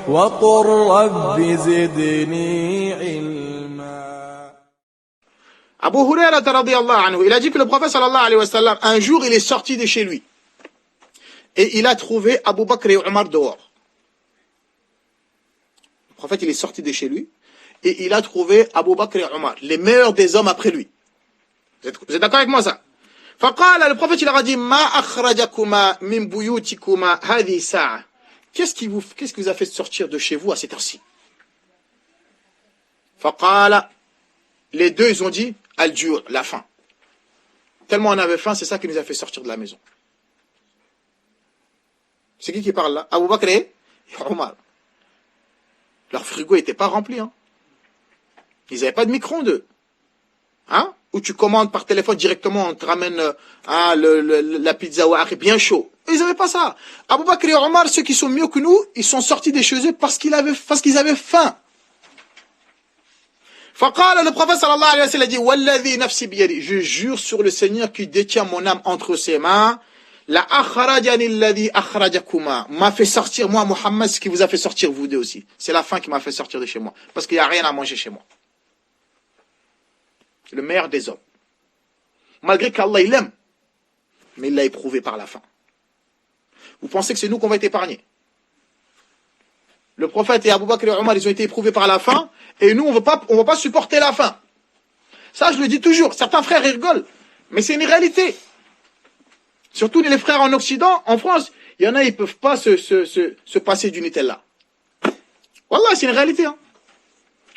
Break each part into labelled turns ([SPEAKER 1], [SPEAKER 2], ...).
[SPEAKER 1] وقل رب زدني علما.
[SPEAKER 2] Abu Huraira radiyallahu anhu, il a dit que le prophète sallallahu alayhi wa sallam, un jour il est sorti de chez lui et il a trouvé Abu Bakr et Omar dehors. Le prophète il est sorti de chez lui et il a trouvé Abu Bakr et Omar, les meilleurs des hommes après lui. Vous êtes d'accord avec moi ça? فقال, le prophète il leur a dit, ما أخرجكما من بيوتكما هذه الساعة. Qu'est-ce qui vous a fait sortir de chez vous à cette heure-ci? فقال, les deux ils ont dit, al-jur, la faim. Tellement on avait faim, c'est ça qui nous a fait sortir de la maison. C'est qui parle là? Abu Bakr et Omar. Leur frigo n'était pas rempli. Hein. Ils n'avaient pas de micro-ondes. Hein? Où tu commandes par téléphone directement, on te ramène la pizza bien chaud. Ils n'avaient pas ça. Abu Bakr et Omar, ceux qui sont mieux que nous, ils sont sortis des chez eux parce qu'ils avaient faim. فقال, le prophète sallallahu alayhi wa sallam a dit, Walladhi nafsi biyadi, je jure sur le Seigneur qui détient mon âme entre ses mains, la akhrajani alladhi akhrajakuma, m'a fait sortir, moi, Muhammad, ce qui vous a fait sortir, vous deux aussi. C'est la faim qui m'a fait sortir de chez moi. Parce qu'il n'y a rien à manger chez moi. Le meilleur des hommes. Malgré qu'Allah il aime, mais il l'a éprouvé par la faim. Vous pensez que c'est nous qu'on va être épargnés? Le prophète et Abu Bakr et Omar, ils ont été éprouvés par la faim, et nous, on va pas supporter la faim. Ça, je le dis toujours. Certains frères, ils rigolent. Mais c'est une réalité. Surtout les frères en Occident, en France, il y en a, ils peuvent pas se passer du Nutella. Wallah, c'est une réalité, hein.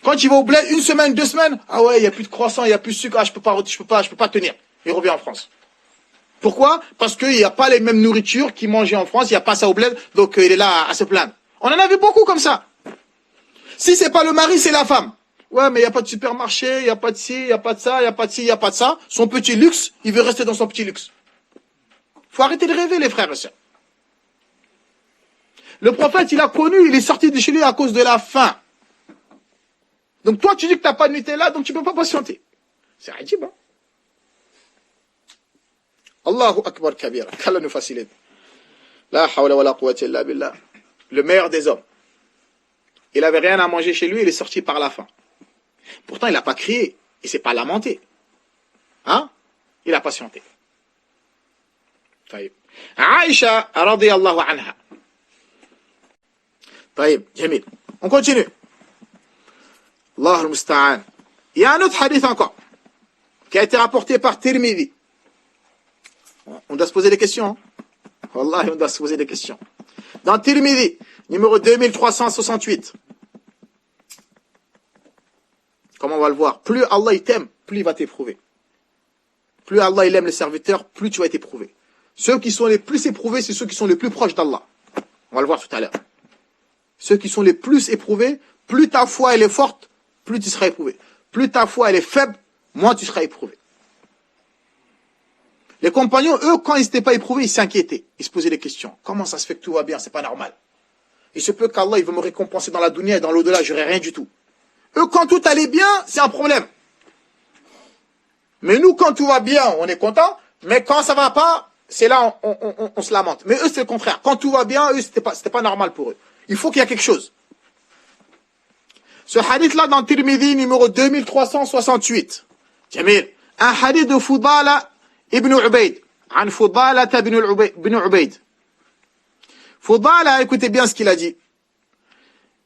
[SPEAKER 2] Quand il va au bled, une semaine, 2 semaines, ah ouais, il n'y a plus de croissant, il n'y a plus de sucre, ah, je peux pas tenir. Il revient en France. Pourquoi? Parce qu'il n'y a pas les mêmes nourritures qu'il mangeait en France, il n'y a pas ça au bled, donc il est là à se plaindre. On en avait beaucoup comme ça. Si c'est pas le mari, c'est la femme. Ouais, mais il n'y a pas de supermarché, il n'y a pas de ci, il n'y a pas de ça, il n'y a pas de ci, il n'y a pas de ça. Son petit luxe, il veut rester dans son petit luxe. Faut arrêter de rêver, les frères et sœurs. Le prophète, il a connu, il est sorti de chez lui à cause de la faim. Donc toi, tu dis que tu n'as pas de Nutella, donc tu ne peux pas patienter. C'est adib, hein? Allahu Akbar kabira. Qu'Allah nous facilite. La hawla wa la quwwata illa billah. Le meilleur des hommes. Il n'avait rien à manger chez lui, il est sorti par la faim. Pourtant, il n'a pas crié, il ne s'est pas lamenté. Hein? Il a patienté. طيب. Aïcha radiyallahu anha. طيب, Jamil. On continue. Allah al-Musta'an. Il y a un autre hadith encore, qui a été rapporté par Tirmidhi. On doit se poser des questions. Hein? Wallahi, on doit se poser des questions. Dans Tirmidhi, numéro 2368. Comme on va le voir, plus Allah il t'aime, plus il va t'éprouver. Plus Allah il aime les serviteurs, plus tu vas être éprouvé. Ceux qui sont les plus éprouvés, c'est ceux qui sont les plus proches d'Allah. On va le voir tout à l'heure. Ceux qui sont les plus éprouvés, plus ta foi elle est forte, plus tu seras éprouvé. Plus ta foi elle est faible, moins tu seras éprouvé. Les compagnons, eux, quand ils n'étaient pas éprouvés, ils s'inquiétaient. Ils se posaient des questions. Comment ça se fait que tout va bien? C'est pas normal. Il se peut qu'Allah il veut me récompenser dans la dunya et dans l'au-delà, j'aurai rien du tout. Eux, quand tout allait bien, c'est un problème. Mais nous, quand tout va bien, on est content. Mais quand ça va pas, c'est là on se lamente. Mais eux, c'est le contraire. Quand tout va bien, eux, c'était pas normal pour eux. Il faut qu'il y ait quelque chose. Ce hadith-là, dans Tirmidhi, numéro 2368. Jamil. Un hadith de Fudala ibn Ubayd. An Fudala ibn Ubayd. Fudala, écoutez bien ce qu'il a dit.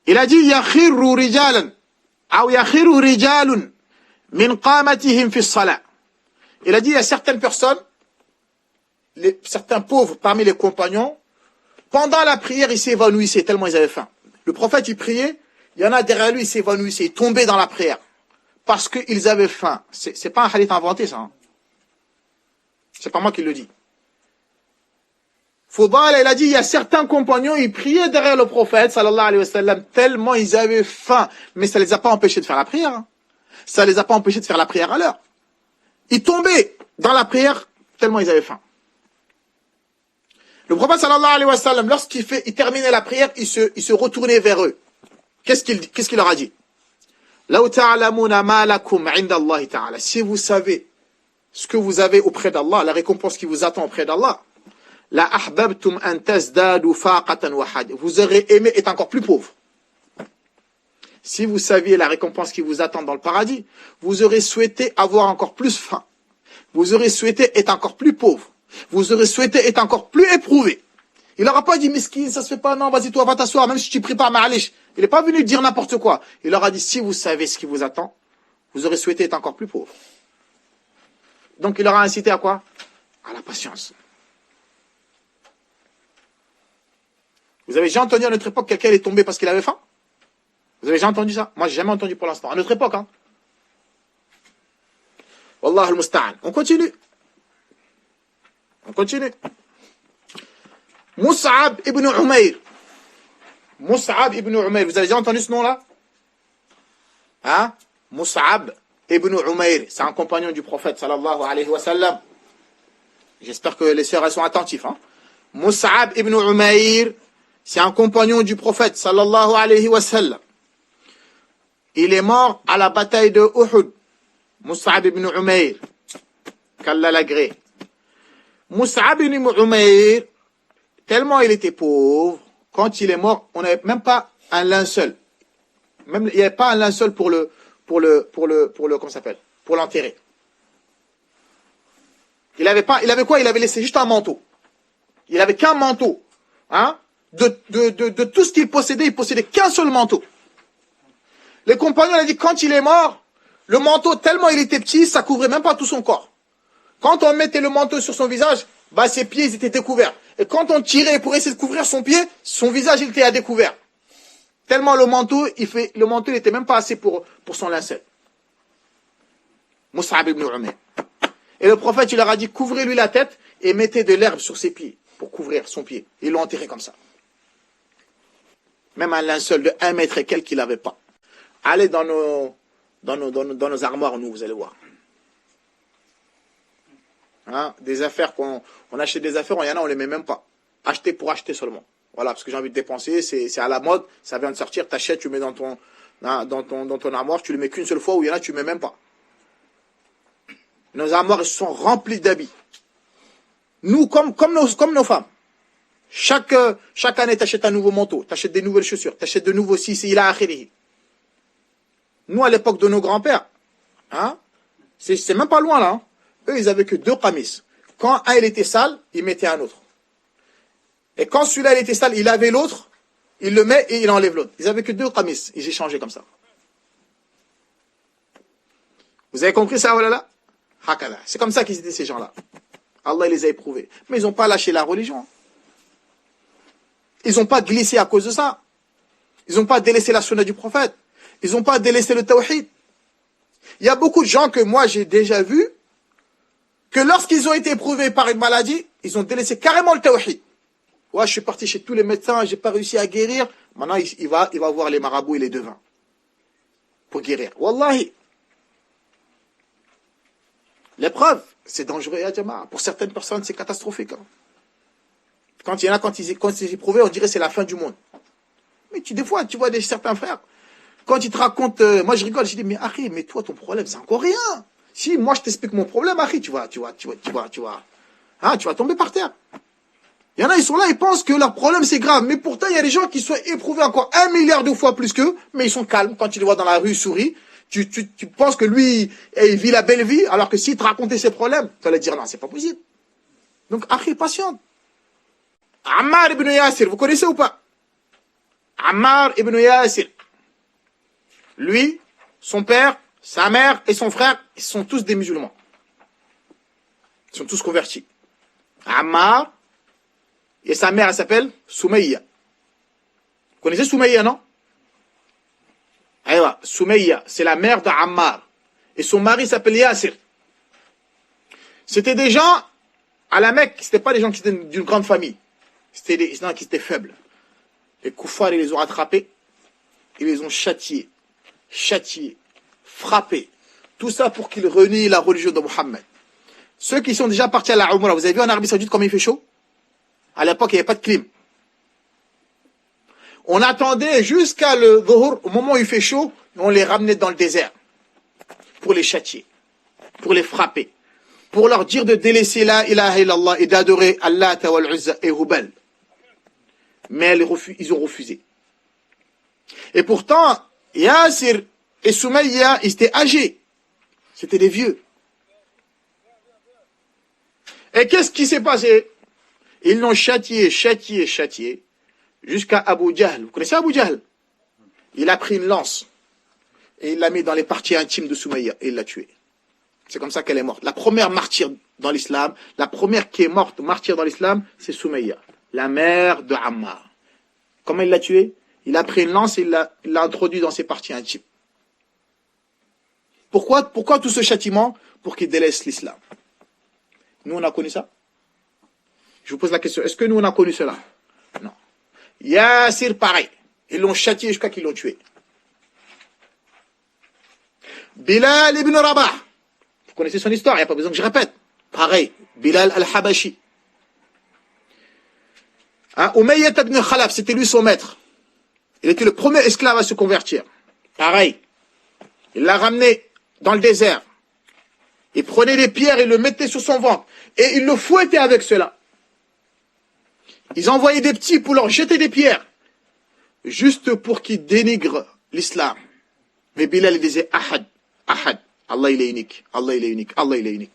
[SPEAKER 2] Il a dit, yakhiru rijalan, ou yakhiru rijalun, min qamatihim fi salat. Il a dit, il y a certaines personnes, certains pauvres parmi les compagnons, pendant la prière, ils s'évanouissaient tellement ils avaient faim. Le prophète, il priait, il y en a derrière lui, ils s'évanouissaient, ils tombaient dans la prière. Parce qu'ils avaient faim. C'est pas un hadith inventé, ça. Hein. C'est pas moi qui le dis. Fudala, il a dit, il y a certains compagnons, ils priaient derrière le prophète, sallallahu alayhi wa sallam, tellement ils avaient faim. Mais ça les a pas empêchés de faire la prière. Hein. Ça les a pas empêchés de faire la prière à l'heure. Ils tombaient dans la prière, tellement ils avaient faim. Le prophète, sallallahu alayhi wa sallam, lorsqu'il terminait la prière, il se retournait vers eux. Qu'est-ce qu'il leur a dit? Law ta'lamuna ma lakum 'inda Allah ta'ala. Si vous savez ce que vous avez auprès d'Allah, la récompense qui vous attend auprès d'Allah, la ahbabtum an tazdadu faqatan wa haj. Vous aurez aimé être encore plus pauvre. si vous saviez la récompense qui vous attend dans le paradis, vous aurez souhaité avoir encore plus faim. Vous aurez souhaité être encore plus pauvre. Vous aurez souhaité être encore plus éprouvé. Il n'aura pas dit, miskin, ça se fait pas, non, vas-y, toi, va t'asseoir, même si tu pries pas, ma'alish. Il n'est pas venu dire n'importe quoi. Il leur a dit, si vous savez ce qui vous attend, vous aurez souhaité être encore plus pauvre. Donc, il leur a incité à quoi? À la patience. Vous avez déjà entendu à notre époque quelqu'un est tombé parce qu'il avait faim? Vous avez déjà entendu ça? Moi, j'ai jamais entendu pour l'instant. À notre époque, hein. Wallah al-musta'an. On continue. On continue. Mus'ab ibn Umayr. Mus'ab ibn Umayr. Vous avez déjà entendu ce nom-là? Hein? Mus'ab ibn Umayr. C'est un compagnon du prophète, sallallahu alayhi wa sallam. J'espère que les sœurs, elles sont attentives, hein? Mus'ab ibn Umayr, c'est un compagnon du prophète, sallallahu alayhi wa sallam. Il est mort à la bataille de Uhud. Mus'ab ibn Umayr. Qu'Allah l'agrée. Mus'ab ibn Umayr, tellement il était pauvre, quand il est mort, on n'avait même pas un linceul. Même, il n'y avait pas un linceul pour comment ça s'appelle? Pour l'enterrer. Il avait quoi? Il avait laissé juste un manteau. Il avait qu'un manteau. Hein? De tout ce qu'il possédait, il possédait qu'un seul manteau. Les compagnons ont dit, quand il est mort, le manteau, tellement il était petit, ça couvrait même pas tout son corps. Quand on mettait le manteau sur son visage, bah, ses pieds, ils étaient découverts. Et quand on tirait pour essayer de couvrir son pied, son visage, il était à découvert. Tellement le manteau, il était même pas assez pour son linceul. Mus'ab ibn Umayr. Et le prophète, il leur a dit, couvrez-lui la tête et mettez de l'herbe sur ses pieds pour couvrir son pied. Ils l'ont enterré comme ça. Même un linceul de 1 mètre et quelques qu'il n'avait pas. Allez dans nos armoires, nous, vous allez voir. Hein, des affaires on achète des affaires, il y en a, on les met même pas. Acheter pour acheter seulement. Voilà, parce que j'ai envie de dépenser, c'est à la mode, ça vient de sortir, t'achètes, tu mets dans ton armoire, tu le mets qu'une seule fois, ou il y en a, tu mets même pas. Nos armoires, elles sont remplies d'habits. Nous, comme nos femmes. Chaque année, t'achètes un nouveau manteau, t'achètes des nouvelles chaussures, t'achètes de nouveaux il a akhiri. Nous, à l'époque de nos grands-pères, hein, c'est même pas loin là, hein. Eux, ils avaient que 2 qamis. Quand un, il était sale, ils mettaient un autre. Et quand celui-là, il était sale, il avait l'autre, il le met et il enlève l'autre. Ils avaient que 2 qamis. Ils échangeaient comme ça. Vous avez compris ça, voilà? Hakala. C'est comme ça qu'ils étaient, ces gens-là. Allah, il les a éprouvés. Mais ils n'ont pas lâché la religion. Ils n'ont pas glissé à cause de ça. Ils n'ont pas délaissé la sunna du prophète. Ils n'ont pas délaissé le tawhid. Il y a beaucoup de gens que moi, j'ai déjà vus, que lorsqu'ils ont été éprouvés par une maladie, ils ont délaissé carrément le tawhid. Ouais, je suis parti chez tous les médecins, j'ai pas réussi à guérir. Maintenant, il va voir les marabouts et les devins pour guérir. Wallahi. L'épreuve, c'est dangereux, ya Jama'a. Pour certaines personnes, c'est catastrophique. Hein. Quand ils éprouvaient, on dirait que c'est la fin du monde. Mais des fois, tu vois certains frères, quand ils te racontent, moi je rigole, je dis, mais Akhi, mais toi, ton problème, c'est encore rien. Si, moi, je t'explique mon problème, Akhi, tu vas tomber par terre. Il y en a, ils sont là, ils pensent que leur problème, c'est grave. Mais pourtant, il y a des gens qui sont éprouvés encore 1 milliard de fois plus qu'eux, mais ils sont calmes. Quand tu les vois dans la rue, ils sourient. Tu penses que lui, il vit la belle vie, alors que s'il te racontait ses problèmes, tu allais dire, non, c'est pas possible. Donc, Akhi, patiente. Ammar ibn Yasir, vous connaissez ou pas? Ammar ibn Yasir. Lui, son père, sa mère et son frère, ils sont tous des musulmans. Ils sont tous convertis. Ammar, et sa mère, elle s'appelle Soumaïa. Vous connaissez Soumaïa, non? Aïwa, Soumaïa, c'est la mère d'Ammar. Et son mari s'appelle Yasir. C'était des gens, à la Mecque, c'était pas des gens qui étaient d'une grande famille. C'était des gens qui étaient faibles. Les koufars, ils les ont attrapés. Ils les ont châtiés, frappés. Tout ça pour qu'ils renient la religion de Mohammed. Ceux qui sont déjà partis à la Umrah, vous avez vu en Arabie Saoudite comment il fait chaud? À l'époque, il n'y avait pas de clim. On attendait jusqu'à le Dhuhr, au moment où il fait chaud, on les ramenait dans le désert. Pour les châtier, pour les frapper, pour leur dire de délaisser la ilaha illallah et d'adorer Allah wal Uzza et Hubal. Mais ils ont refusé. Et pourtant, Yasir et Soumaïa, ils étaient âgés. C'était des vieux. Et qu'est-ce qui s'est passé? Ils l'ont châtié, jusqu'à Abu Jahl. Vous connaissez Abu Jahl? Il a pris une lance et il l'a mis dans les parties intimes de Soumaïa et il l'a tuée. C'est comme ça qu'elle est morte. La première martyre dans l'islam, la première qui est morte martyre dans l'islam, c'est Soumaïa, la mère de Ammar. Comment il l'a tuée? Il a pris une lance et il l'a introduit dans ses parties intimes. Pourquoi tout ce châtiment? Pour qu'il délaisse l'islam. Nous, on a connu ça? Je vous pose la question. Est-ce que nous, on a connu cela? Non. Yassir, pareil. Ils l'ont châtié jusqu'à qu'ils l'ont tué. Bilal ibn Rabah. Vous connaissez son histoire, il n'y a pas besoin que je répète. Pareil. Bilal al-Habashi. Umayyah ibn Khalaf, c'était lui son maître. Il était le premier esclave à se convertir. Pareil. Il l'a ramené dans le désert. Il prenait des pierres et le mettait sur son ventre. Et il le fouettait avec cela. Ils envoyaient des petits pour leur jeter des pierres. Juste pour qu'ils dénigrent l'islam. Mais Bilal, il disait Ahad, Ahad. Allah, il est unique. Allah, il est unique. Allah, il est unique.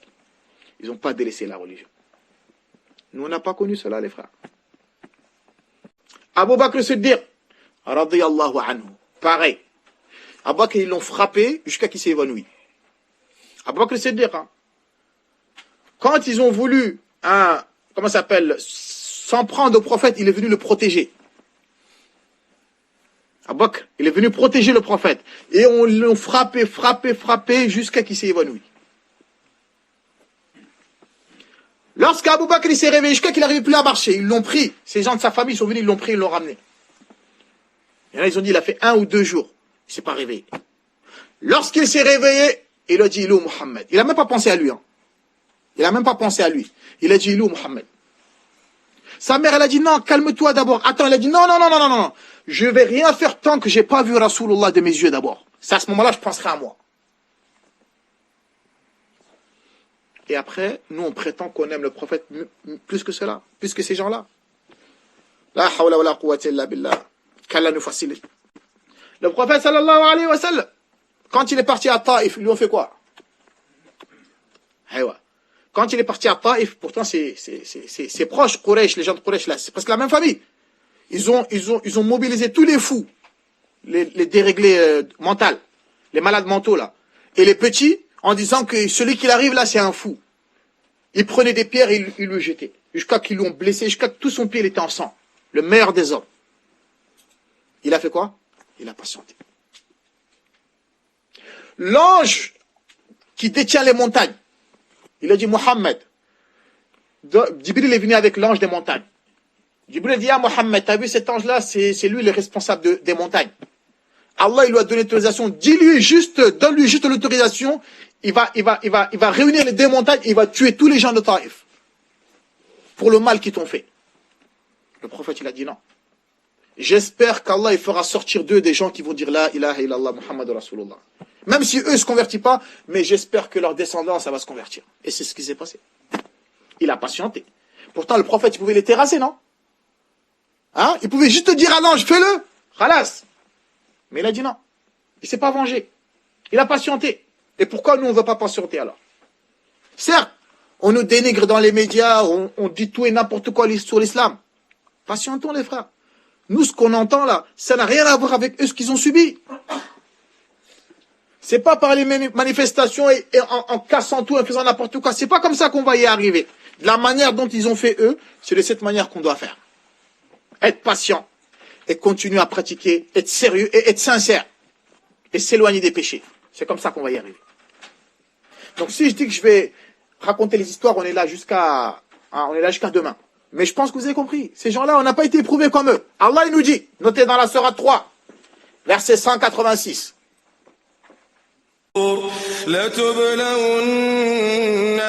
[SPEAKER 2] Ils n'ont pas délaissé la religion. Nous, on n'a pas connu cela, les frères. Abu Bakr Siddiq, radiyallahu anhu. Pareil. Abu Bakr, ils l'ont frappé jusqu'à qu'il s'est évanoui. Abu Bakr Siddiq, hein. Quand ils ont voulu, comment ça s'appelle, s'en prendre au prophète, il est venu le protéger. Abu Bakr, il est venu protéger le prophète. Et on l'a frappé jusqu'à qu'il s'est évanoui. Lorsqu'Abu Bakr il s'est réveillé, jusqu'à qu'il n'arrivait plus à marcher, ils l'ont pris. Ces gens de sa famille sont venus, ils l'ont pris, ils l'ont ramené. Et là, ils ont dit, il a fait 1 ou 2 jours. Il ne s'est pas réveillé. Lorsqu'il s'est réveillé, il a dit, il est où Mohammed? Il n'a même pas pensé à lui. Hein. Il n'a même pas pensé à lui. Il a dit, il est où Mohammed? Sa mère, elle a dit, non, calme-toi d'abord. Attends, elle a dit, non. Je ne vais rien faire tant que je n'ai pas vu Rasulullah de mes yeux d'abord. C'est à ce moment-là, je penserai à moi. Et après, nous, on prétend qu'on aime le prophète plus que cela, plus que ces gens-là. La hawla wa la quwwata illa billah. Qu'Allah nous facilite. Le prophète, sallallahu alayhi wa sallam, quand il est parti à Taïf, ils lui ont fait quoi? Quand il est parti à Taïf, pourtant c'est proche, Quraysh, les gens de Quraysh, là, c'est presque la même famille. Ils ont mobilisé tous les fous, les déréglés mentaux, les malades mentaux, là. Et les petits, en disant que celui qui arrive là, c'est un fou. Ils prenaient des pierres et ils le jetaient. Jusqu'à qu'ils l'ont blessé, jusqu'à que tout son pied était en sang. Le meilleur des hommes. Il a fait quoi? Il a patienté. L'ange qui détient les montagnes, il a dit, Mohammed, Jibril est venu avec l'ange des montagnes. Jibril a dit, ah Mohammed, t'as vu cet ange-là, c'est lui le responsable des montagnes. Allah, il lui a donné l'autorisation, donne-lui juste l'autorisation, il va réunir les 2 montagnes, il va tuer tous les gens de Taïf. Pour le mal qu'ils t'ont fait. Le prophète, il a dit non. J'espère qu'Allah, il fera sortir d'eux des gens qui vont dire la ilaha illallah Muhammad Rasulullah. Même si eux ne se convertissent pas, mais j'espère que leur descendance, ça va se convertir. Et c'est ce qui s'est passé. Il a patienté. Pourtant, le prophète, il pouvait les terrasser, non? Hein? Il pouvait juste dire à l'ange, fais-le, khalas. Mais il a dit non. Il ne s'est pas vengé. Il a patienté. Et pourquoi nous, on ne veut pas patienter alors? Certes, on nous dénigre dans les médias, on dit tout et n'importe quoi sur l'islam. Patientons, les frères. Nous, ce qu'on entend là, ça n'a rien à voir avec eux, ce qu'ils ont subi. C'est pas par les manifestations et en cassant tout, en faisant n'importe quoi. C'est pas comme ça qu'on va y arriver. De la manière dont ils ont fait eux, c'est de cette manière qu'on doit faire. Être patient et continuer à pratiquer, être sérieux et être sincère. Et s'éloigner des péchés. C'est comme ça qu'on va y arriver. Donc si je dis que je vais raconter les histoires, on est là jusqu'à demain. Mais je pense que vous avez compris. Ces gens-là, on n'a pas été éprouvés comme eux. Allah, il nous dit, notez dans la Sourate 3, verset 186.
[SPEAKER 1] لتبلون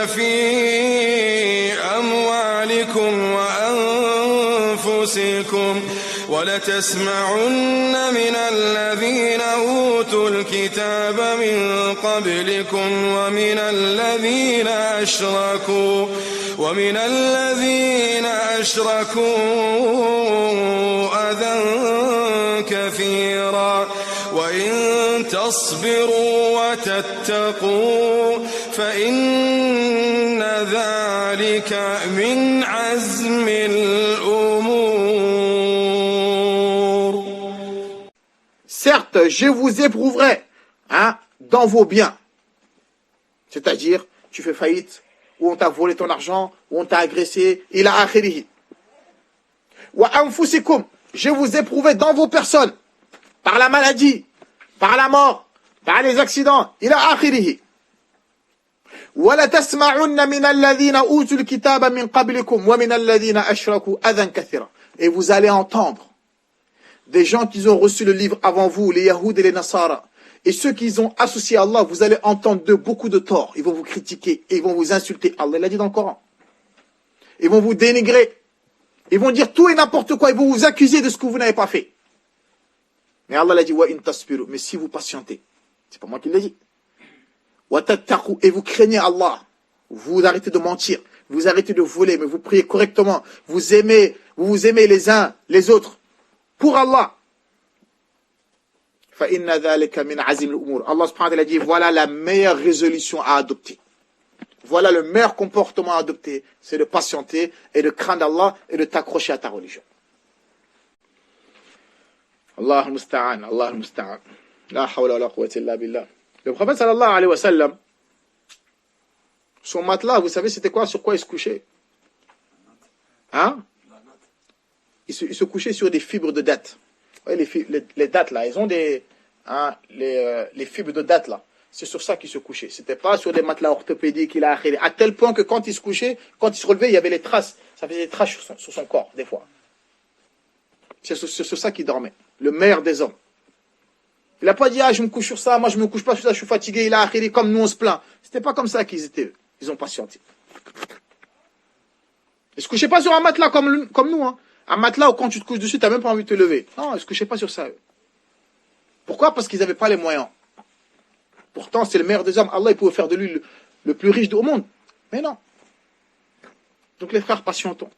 [SPEAKER 1] في أموالكم وأنفسكم ولتسمعن من الذين أوتوا الكتاب من قبلكم ومن الذين أشركوا أذى كثيرا كثيرا وإن تصبروا وتتقوا فإن ذلك من عزم الأمور.
[SPEAKER 2] Certes, je vous éprouverai dans vos biens. C'est-à-dire, tu fais faillite, ou on t'a volé ton argent, ou on t'a agressé, ila akhirihi. Wa anfusikum, je vous éprouverai dans vos personnes, par la maladie, par la mort, par les accidents, ila akhirihi. Wa la tasma'unna min alladhina utul kitaba min qablikum wa min alladhina ashraku adhan kathira. Et vous allez entendre des gens qui ont reçu le livre avant vous, les Yahoud et les Nasara, et ceux qui ont associé à Allah, vous allez entendre de beaucoup de torts. Ils vont vous critiquer et ils vont vous insulter. Allah l'a dit dans le Coran. Ils vont vous dénigrer. Ils vont dire tout et n'importe quoi. Ils vont vous accuser de ce que vous n'avez pas fait. Mais Allah l'a dit, wa in tasbiru. Mais si vous patientez, c'est pas moi qui l'ai dit. Wa tattaqu, et vous craignez Allah. Vous arrêtez de mentir. Vous arrêtez de voler, mais vous priez correctement. Vous vous aimez les uns les autres. Pour Allah. فَإِنَّ ذَلِكَ مِنْ عَزِمِ الْأُمُورِ. Allah subhanahu wa ta'ala dit, voilà la meilleure résolution à adopter. Voilà le meilleur comportement à adopter. C'est de patienter et de craindre Allah et de t'accrocher à ta religion. Allah al-musta'an, Allah al-musta'an. La hawla wa la quwwata illa billah. Le prophète sallallahu alayhi wa sallam, son matelas, vous savez c'était quoi, sur quoi il se couchait? Il se couchait sur des fibres de date. Vous voyez, les dattes là, ils ont les fibres de date là. C'est sur ça qu'il se couchait. C'était pas sur des matelas orthopédiques, à tel point que quand il se couchait, quand il se relevait, il y avait les traces. Ça faisait des traces sur son corps, des fois. C'est sur ça qu'il dormait. Le meilleur des hommes. Il n'a pas dit, je me couche sur ça, moi je me couche pas sur ça, je suis fatigué, comme nous on se plaint. C'était pas comme ça qu'ils étaient, eux. Ils ont patienté. Ils se couchaient pas sur un matelas comme nous, hein. Un matelas où quand tu te couches dessus, tu n'as même pas envie de te lever. Non, ils ne se couchaient pas sur ça. Eux. Pourquoi? Parce qu'ils n'avaient pas les moyens. Pourtant, c'est le meilleur des hommes. Allah, il pouvait faire de lui le plus riche au monde. Mais non. Donc les frères, patientons.